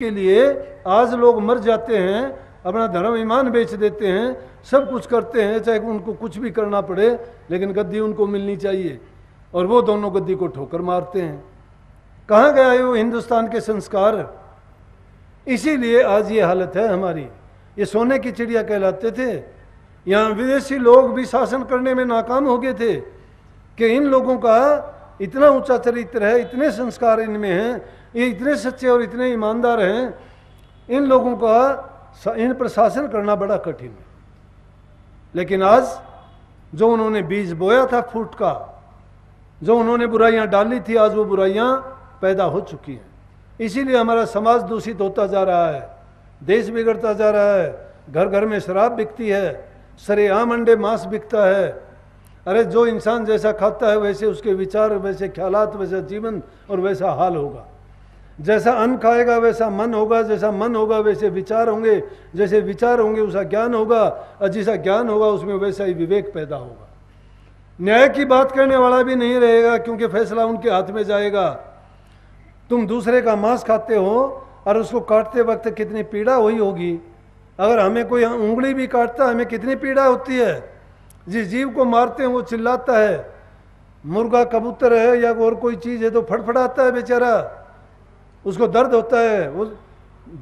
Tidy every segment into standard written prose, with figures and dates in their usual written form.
के लिए आज लोग मर जाते हैं, अपना धर्म ईमान बेच देते हैं, सब कुछ करते हैं, चाहे उनको कुछ भी करना पड़े, लेकिन गद्दी उनको मिलनी चाहिए, और वो दोनों गद्दी को ठोकर मारते हैं। कहाँ गया है वो हिंदुस्तान के संस्कार? इसीलिए आज ये हालत है हमारी। ये सोने की चिड़िया कहलाते थे। यहाँ विदेशी लोग भी शासन करने में नाकाम हो गए थे कि इन लोगों का इतना ऊंचा चरित्र है, इतने संस्कार इनमें हैं, ये इतने सच्चे और इतने ईमानदार हैं, इन लोगों का इन पर शासन करना बड़ा कठिन है। लेकिन आज जो उन्होंने बीज बोया था फूट का, जो उन्होंने बुराइयां डाली थी, आज वो बुराइयां पैदा हो चुकी हैं। इसीलिए हमारा समाज दूषित होता जा रहा है, देश बिगड़ता जा रहा है, घर घर में शराब बिकती है, सरेआम अंडे मांस बिकता है। अरे जो इंसान जैसा खाता है वैसे उसके विचार, वैसे ख्यालात, वैसा जीवन और वैसा हाल होगा। जैसा अन्न खाएगा वैसा मन होगा, जैसा मन होगा वैसे विचार होंगे, जैसे विचार होंगे वैसा ज्ञान होगा, और जैसा ज्ञान होगा उसमें वैसा ही विवेक पैदा होगा। न्याय की बात करने वाला भी नहीं रहेगा, क्योंकि फैसला उनके हाथ में जाएगा। तुम दूसरे का मांस खाते हो और उसको काटते वक्त कितनी पीड़ा हुई होगी। अगर हमें कोई उंगली भी काटता है, हमें कितनी पीड़ा होती है। जिस जीव को मारते हैं वो चिल्लाता है, मुर्गा कबूतर है या और कोई चीज़ है तो फड़फड़ाता है बेचारा, उसको दर्द होता है, वो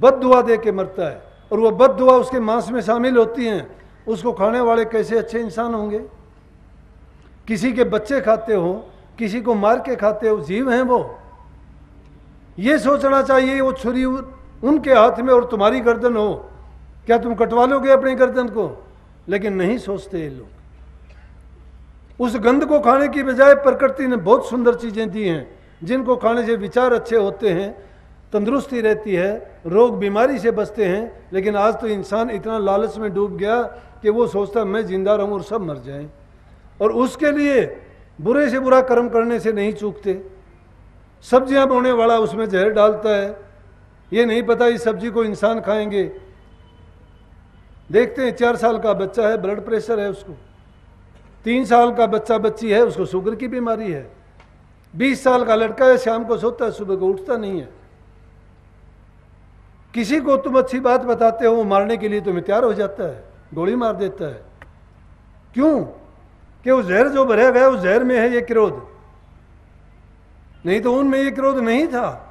बद्दुआ दे के मरता है, और वो बद्दुआ उसके मांस में शामिल होती हैं। उसको खाने वाले कैसे अच्छे इंसान होंगे। किसी के बच्चे खाते हो, किसी को मार के खाते हो, जीव हैं वो। ये सोचना चाहिए वो छुरी उनके हाथ में और तुम्हारी गर्दन हो, क्या तुम कटवा लोगे अपनी गर्दन को? लेकिन नहीं सोचते ये लोग। उस गंध को खाने की बजाय प्रकृति ने बहुत सुंदर चीजें दी हैं, जिनको खाने से विचार अच्छे होते हैं, तंदुरुस्ती रहती है, रोग बीमारी से बचते हैं। लेकिन आज तो इंसान इतना लालच में डूब गया कि वो सोचता मैं जिंदा रहूं और सब मर जाएं, और उसके लिए बुरे से बुरा कर्म करने से नहीं चूकते। सब्जियां बोने वाला उसमें जहर डालता है, ये नहीं पता इस सब्जी को इंसान खाएंगे। देखते हैं 4 साल का बच्चा है, ब्लड प्रेशर है उसको, 3 साल का बच्चा बच्ची है, उसको शुगर की बीमारी है, 20 साल का लड़का है, शाम को सोता है, सुबह को उठता नहीं है। किसी को तुम अच्छी बात बताते हो, वो मारने के लिए तुम्हें तैयार हो जाता है, गोली मार देता है। क्यों? कि वो जहर जो भरा गया उस जहर में है ये क्रोध, नहीं तो उनमें ये क्रोध नहीं था।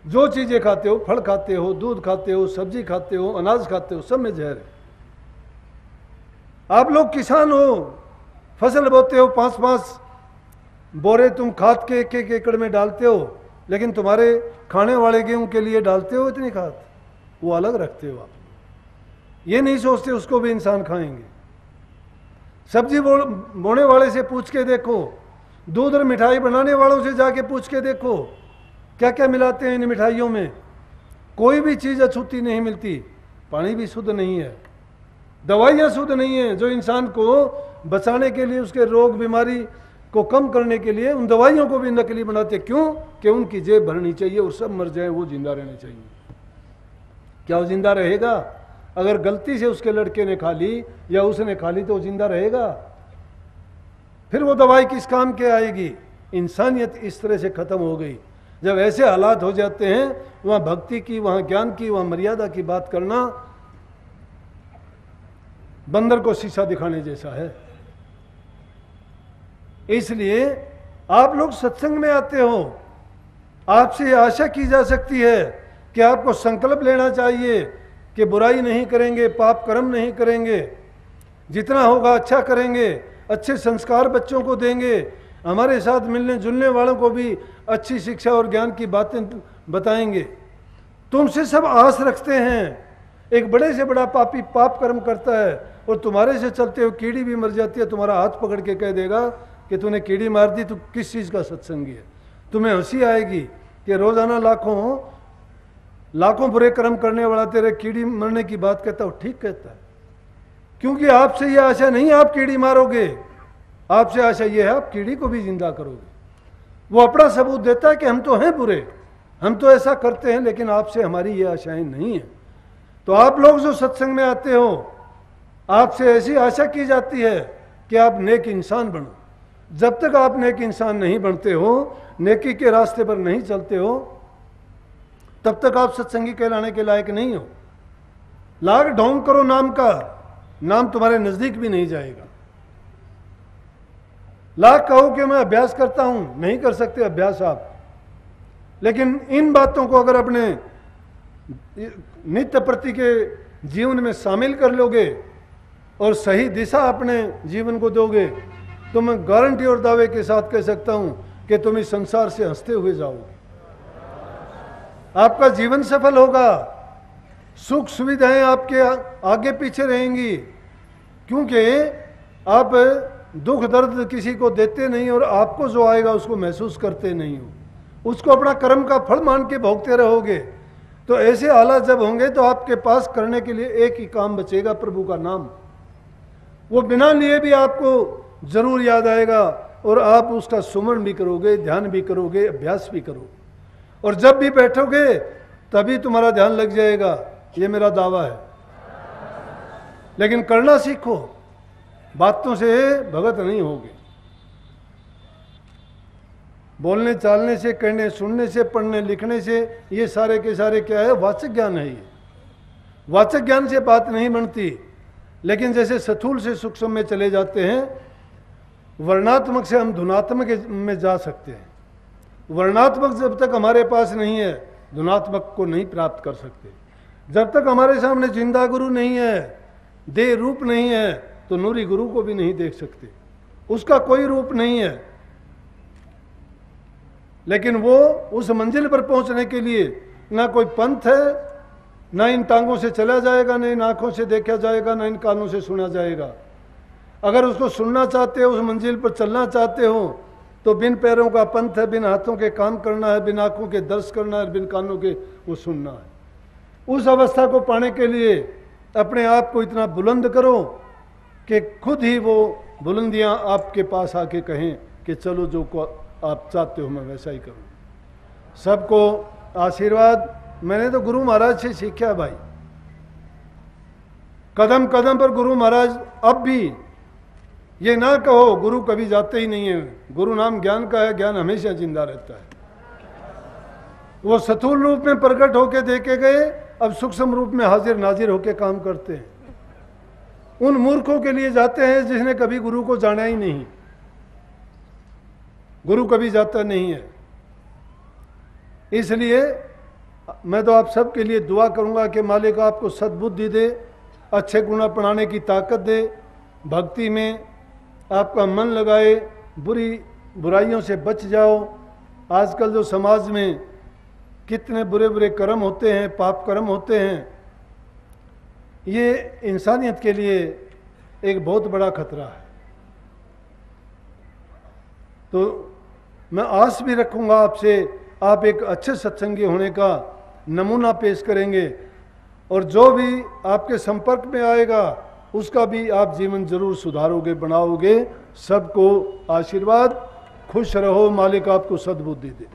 जो चीजें खाते हो, फल खाते हो, दूध खाते हो, सब्जी खाते हो, अनाज खाते हो, सब में जहर है। आप लोग किसान हो, फसल बोते हो, 5-5 बोरे तुम खाद के एक एकड़ में डालते हो, लेकिन तुम्हारे खाने वाले गेहूं के लिए डालते हो इतनी खाद, वो अलग रखते हो आप। ये नहीं सोचते उसको भी इंसान खाएंगे। सब्जी बोने वाले से पूछ के देखो, दूध और मिठाई बनाने वालों से जाके पूछ के देखो क्या क्या मिलाते हैं इन मिठाइयों में। कोई भी चीज़ अछूती नहीं मिलती, पानी भी शुद्ध नहीं है, दवाइयाँ शुद्ध नहीं है। जो इंसान को बचाने के लिए, उसके रोग बीमारी को कम करने के लिए उन दवाइयों को भी नकली बनाते। क्यों? कि उनकी जेब भरनी चाहिए और सब मर जाए, वो जिंदा रहने चाहिए। क्या वो जिंदा रहेगा? अगर गलती से उसके लड़के ने खा ली या उसने खा ली तो वो जिंदा रहेगा? फिर वो दवाई किस काम के आएगी? इंसानियत इस तरह से खत्म हो गई। जब ऐसे हालात हो जाते हैं, वहाँ भक्ति की, वहाँ ज्ञान की, वहाँ मर्यादा की बात करना बंदर को शीशा दिखाने जैसा है। इसलिए आप लोग सत्संग में आते हो, आपसे आशा की जा सकती है कि आपको संकल्प लेना चाहिए कि बुराई नहीं करेंगे, पाप कर्म नहीं करेंगे, जितना होगा अच्छा करेंगे, अच्छे संस्कार बच्चों को देंगे, हमारे साथ मिलने जुलने वालों को भी अच्छी शिक्षा और ज्ञान की बातें बताएंगे। तुमसे सब आस रखते हैं। एक बड़े से बड़ा पापी पाप कर्म करता है और तुम्हारे से चलते हुए कीड़ी भी मर जाती है, तुम्हारा हाथ पकड़ के कह देगा कि तूने कीड़ी मार दी, तू किस चीज़ का सत्संगी है। तुम्हें हंसी आएगी कि रोजाना लाखों बुरे कर्म करने वाला तेरे कीड़ी मरने की बात कहता हो। ठीक कहता है, क्योंकि आपसे यह आशा नहीं आप कीड़ी मारोगे, आपसे आशा यह है आप कीड़ी को भी जिंदा करोगे। वो अपना सबूत देता है कि हम तो हैं बुरे, हम तो ऐसा करते हैं, लेकिन आपसे हमारी ये आशाएं नहीं है। तो आप लोग जो सत्संग में आते हो, आपसे ऐसी आशा की जाती है कि आप नेक इंसान बनो। जब तक आप नेक इंसान नहीं बनते हो, नेकी के रास्ते पर नहीं चलते हो, तब तक आप सत्संगी कहलाने के लायक नहीं हो। लाख ढोंग करो नाम का, नाम तुम्हारे नजदीक भी नहीं जाएगा। लाख कहो कि मैं अभ्यास करता हूं, नहीं कर सकते अभ्यास आप। लेकिन इन बातों को अगर अपने नित्य प्रति के जीवन में शामिल कर लोगे और सही दिशा अपने जीवन को दोगे, तो मैं गारंटी और दावे के साथ कह सकता हूं कि तुम इस संसार से हंसते हुए जाओगे। आपका जीवन सफल होगा, सुख सुविधाएं आपके आगे पीछे रहेंगी, क्योंकि आप दुख दर्द किसी को देते नहीं और आपको जो आएगा उसको महसूस करते नहीं हो, उसको अपना कर्म का फल मान के भोगते रहोगे। तो ऐसे हालात जब होंगे तो आपके पास करने के लिए एक ही काम बचेगा, प्रभु का नाम। वो बिना लिए भी आपको जरूर याद आएगा और आप उसका सुमरण भी करोगे, ध्यान भी करोगे, अभ्यास भी करोगे। और जब भी बैठोगे तभी तुम्हारा ध्यान लग जाएगा, ये मेरा दावा है। लेकिन करना सीखो, बातों से भगत नहीं होगे। बोलने चालने से, कहने सुनने से, पढ़ने लिखने से, ये सारे के सारे क्या है? वाचक ज्ञान है। ये वाचक ज्ञान से बात नहीं बनती। लेकिन जैसे स्थूल से सूक्ष्म में चले जाते हैं, वर्णात्मक से हम धुनात्मक में जा सकते हैं। वर्णात्मक जब तक हमारे पास नहीं है, धुनात्मक को नहीं प्राप्त कर सकते। जब तक हमारे सामने जिंदा गुरु नहीं है, देह रूप नहीं है, तो नूरी गुरु को भी नहीं देख सकते। उसका कोई रूप नहीं है, लेकिन वो उस मंजिल पर पहुंचने के लिए ना कोई पंथ है, ना इन टांगों से चला जाएगा, ना इन आंखों से देखा जाएगा, ना इन कानों से सुना जाएगा। अगर उसको सुनना चाहते हो, उस मंजिल पर चलना चाहते हो, तो बिन पैरों का पंथ है, बिन हाथों के काम करना है, बिन आंखों के दर्श करना है, बिन कानों के वो सुनना है। उस अवस्था को पाने के लिए अपने आप को इतना बुलंद करो कि खुद ही वो बुलंदियां आपके पास आके कहें कि चलो जो को आप चाहते हो मैं वैसा ही करूं। सबको आशीर्वाद। मैंने तो गुरु महाराज से सीखा भाई, कदम कदम पर गुरु महाराज। अब भी ये ना कहो गुरु कभी जाते ही नहीं है। गुरु नाम ज्ञान का है, ज्ञान हमेशा जिंदा रहता है। वो स्थूल रूप में प्रकट होके देखे गए, अब सूक्ष्म रूप में हाजिर नाजिर होके काम करते हैं। उन मूर्खों के लिए जाते हैं जिसने कभी गुरु को जाना ही नहीं। गुरु कभी जाता नहीं है। इसलिए मैं तो आप सबके लिए दुआ करूंगा कि मालिक आपको सद्बुद्धि दे, अच्छे गुण अपनाने की ताकत दे, भक्ति में आपका मन लगाए, बुराइयों से बच जाओ। आजकल जो समाज में कितने बुरे बुरे कर्म होते हैं, पाप कर्म होते हैं, ये इंसानियत के लिए एक बहुत बड़ा खतरा है। तो मैं आस भी रखूंगा आपसे, आप एक अच्छे सत्संगी होने का नमूना पेश करेंगे और जो भी आपके संपर्क में आएगा उसका भी आप जीवन जरूर सुधारोगे, बनाओगे। सबको आशीर्वाद। खुश रहो, मालिक आपको सद्बुद्धि दे।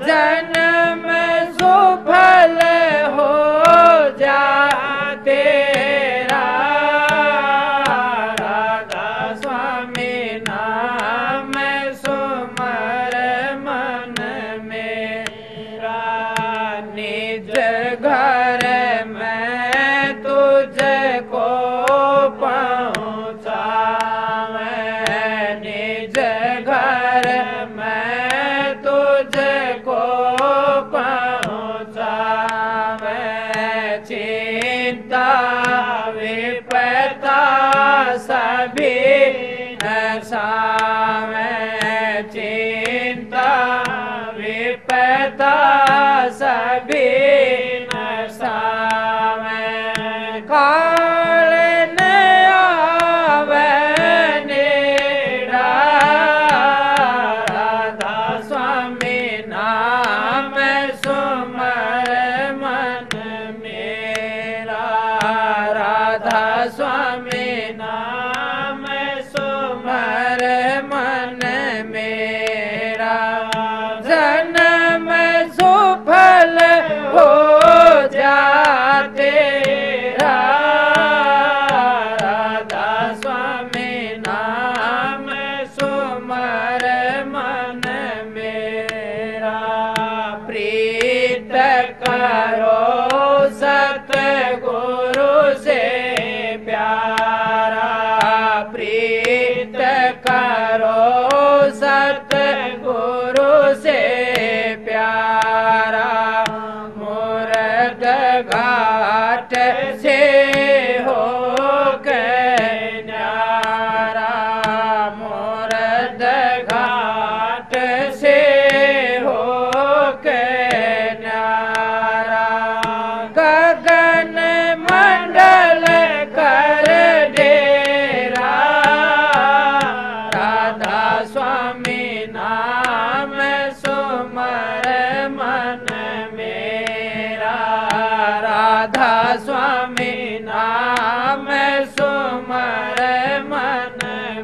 जन्म सावे चिंता विपदा सभी नसावे काल न आवे नेड़ा राधा स्वामी नाम सुमर मन मेरा राधा स्वामी नाम सुमर मन मेरा जन्म सुफल हो जाते राधा स्वामी नाम सुमर मन मेरा प्रीत करो सतगुरु से प्यारा प्रीत करो सतगुरु से प्यारा मुर्द घाट से हो न्यारा मुर्द घाट से हो न्यारा गगन मंडल कर डेरा राधा स्वामी नाम सुमर मन मेरा राधा स्वामी नाम सुमर मन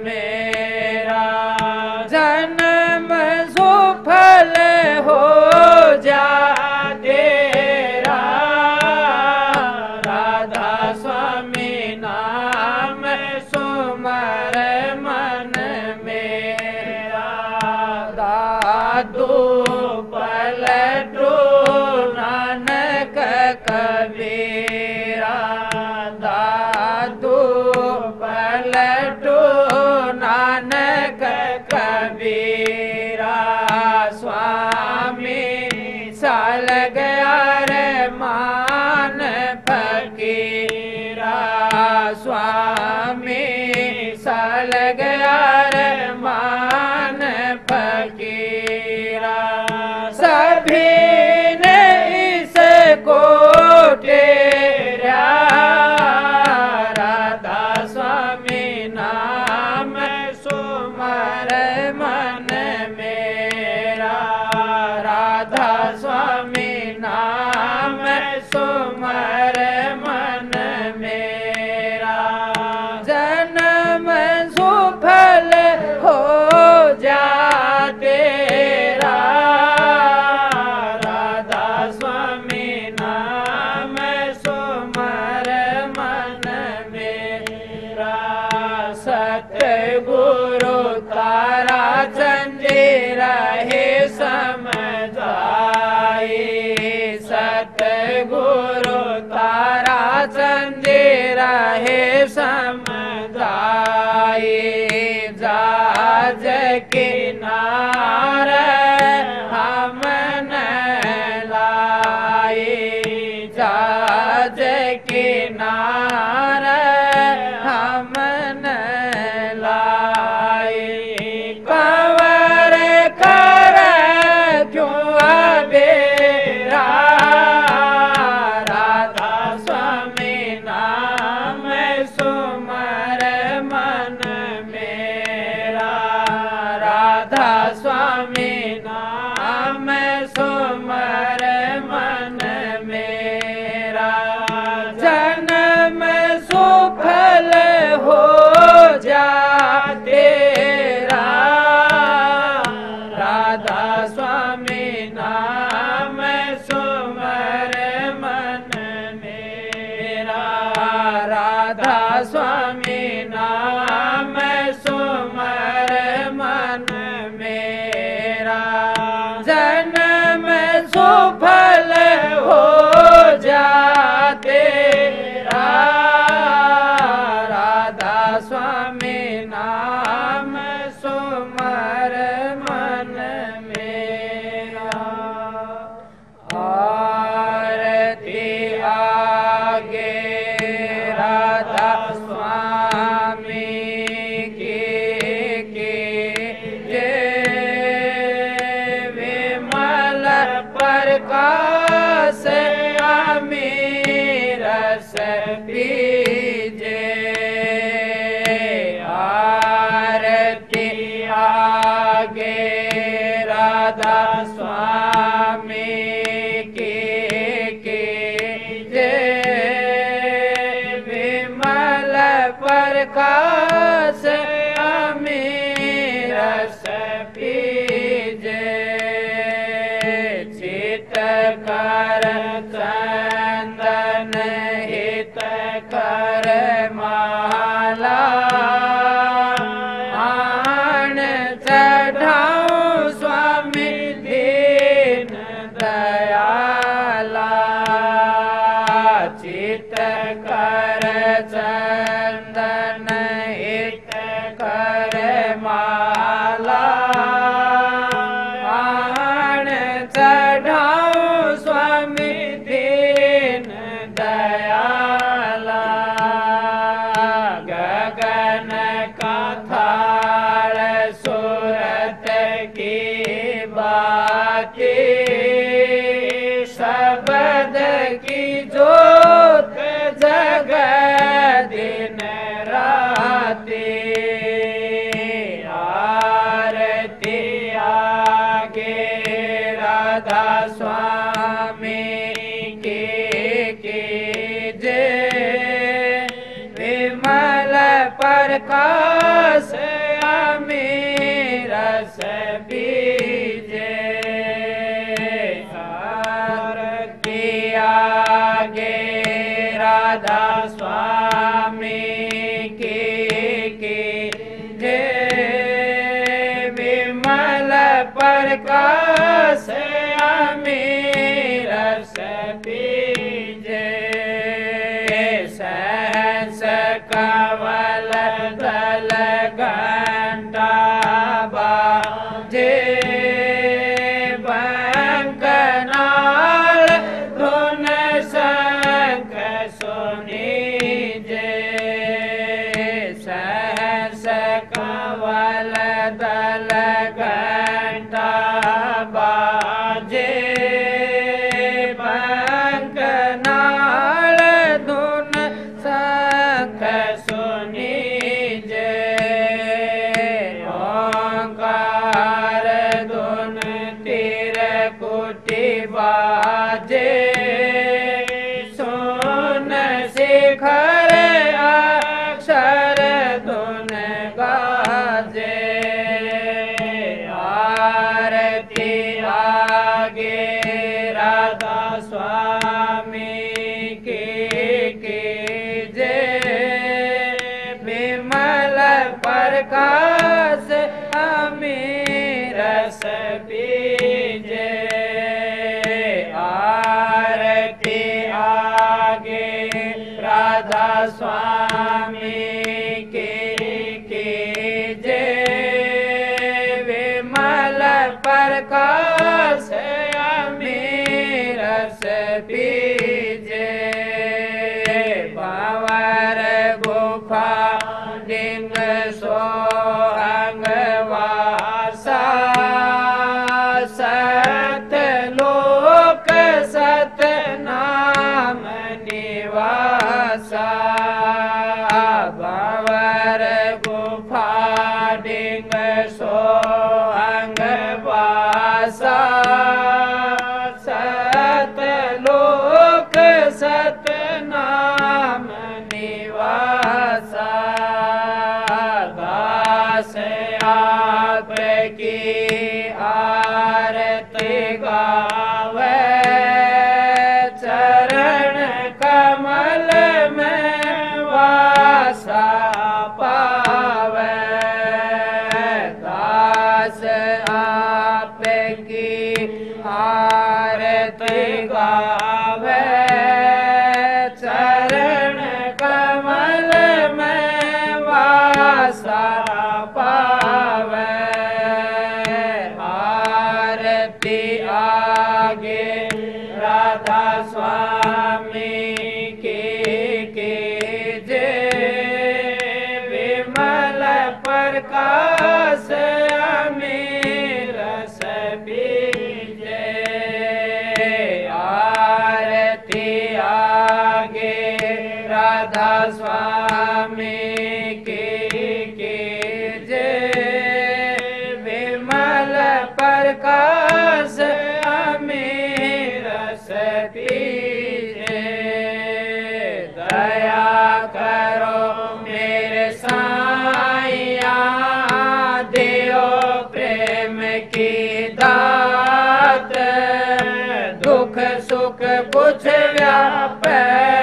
मेरा जन्म सुफल हो जा तेरा राधा स्वामी नाम सुमर मन मेरा दादू पलटू नानक कबीरा दादू पलटू नानक कबीरा स्वामी साल गया रे मान फकीरा स्वामी साल गया रे मान फकीरा सभी ने इसको टेरा राधा स्वामी नाम सुमर मन मेरा राधा स्वामी नाम सुमर मन मेरा जन्म सुफल हो जा तेरा राधा स्वामी नाम सुमर मन मेरा सतगुरु तारा चंदी रहे समझाई सतगुरु तारा चंदी रहे समझाई जाज किनार हम न लाए जाज किनार हम न लाए कंवर कर क्यों बेरा राधा स्वामी नाम सुमर मन मेरा राधा स्वामी नाम सुमर मन मेरा जन्म सुफल हो जा तेरा राधा स्वामी नाम सुमर मन मेरा राधा स्वामी नाम सुमर मन मेरा जन्म सुफल हो जा तेरा राधा स्वामी नाम सुमर मन मेरा आरती आगे राधा स्वामी कर चंदन हित कर माला आन चढ़ाऊं स्वामी दीन दयाला चित कर चंदन हित कर माला आन चढ़ाऊं स्वामी दीन दयाला गगन का थाल सूरत की बाती शब्द की जोत जग दिन राती आरती आगे राधा स्वामी की जय विमल प्रकाश अमीरस बीजे आरती आगे राधा स्वामी की जय विमल प्रकाश अमीरस बीजे सहस कवल दल घंटा बाजे बंकनाल धुन शंख सुनीजे सहस कवल दल घंटा बाजे बंकनाल धुन शंख सुनीजे ओंकार धुन तीर कुटी बाजे सुन शिखर अक्षर धुन गाजे आरती आगे राधा स्वामी की जय विमल प्रकाश अमीरस बीजे आरती आगे राधा स्वामी की जय विमल प्रकाश अमीरस बीजे बावर गुफा लिंग सोहंग वासा सत लोक सत नाम निवासा बावर गुफा लिंग सोहंग वासा सत लोक सत नाम निवासा दास आपकी आरती गावे चरण कमल में वासा पावे दास आपकी आरती गावे चरण कमल में वासा पावे आरती आगे राधा स्वामी की जय विमल प्रकाश अमीरस बीजे आरती आगे राधा स्वामी की जय विमल प्रकाश अमीरस बीजे दया करो मेरे साईया दियो प्रेम की दात दुख सुख दुख कुछ व्यापै